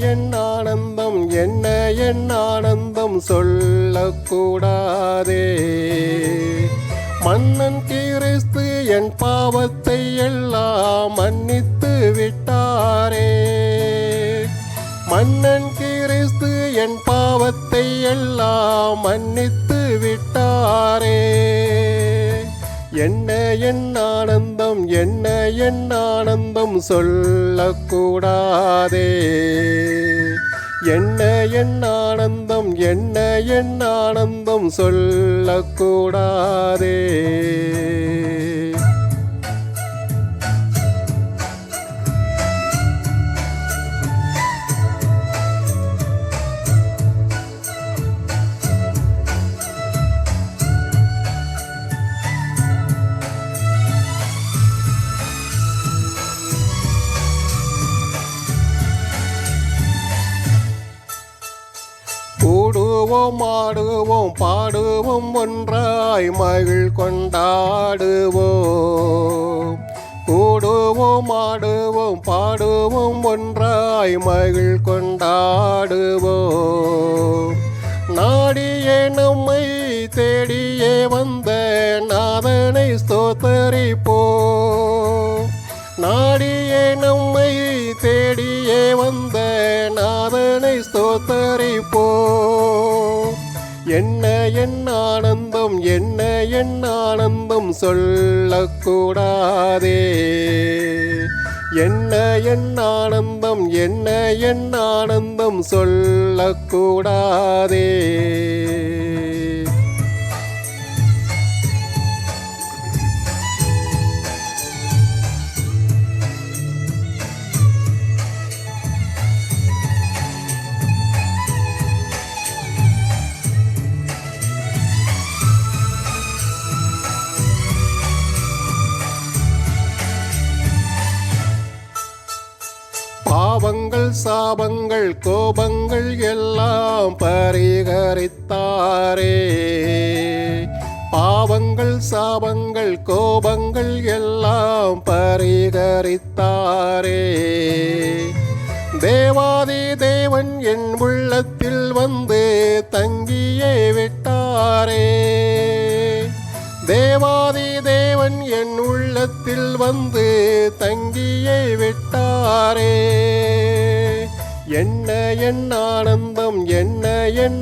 என் ஆனந்தம் என்ன என் ஆனந்தம் சொல்லக்கூடாதே. மன்னன் கிறிஸ்து என் பாவத்தை எல்லாம் மன்னித்து விட்டாரே. மன்னன் கிறிஸ்து என் பாவத்தை எல்லாம் மன்னித்து விட்டாரே. என்ன என் ஆனந்தம் என்ன என் ஆனந்தம் சொல்லக்கூடாதே. என்ன என் ஆனந்தம் என்ன என் ஆனந்தம் சொல்லக்கூடாதே. கூடுவோம் ஆடுவோம் பாடுவோம் ஒன்றாய் மகிழ் கொண்டாடுவோம். கூடுவோம் ஆடுவோம் பாடுவோம் ஒன்றாய் மகிழ் கொண்டாடுவோம். நாடியே நம்மை தேடியே வந்த நாதனை ஸ்தோத்தரிப்போம். நாடியே நம்மை தேடியே வந்த நாதனை ஸ்தோத்தரிப்போம். என்ன என் ஆனந்தம் என்ன என் ஆனந்தம் சொல்லக்கூடாதே. என்ன என் ஆனந்தம் என்ன என் ஆனந்தம் சொல்லக்கூடாதே. பாவங்கள் சாபங்கள் கோபங்கள் எல்லாம் பரிகரித்தாரே. பாவங்கள் சாபங்கள் கோபங்கள் எல்லாம் பரிகரித்தாரே. தேவாதி தேவன் என் உள்ளத்தில் வந்து தங்கியே விட்டாரே. தேவாதி தேவன் என் உள்ளத்தில் வந்து தங்கியே விட்டாரே. என்ன என் ஆனந்தம் என்ன என்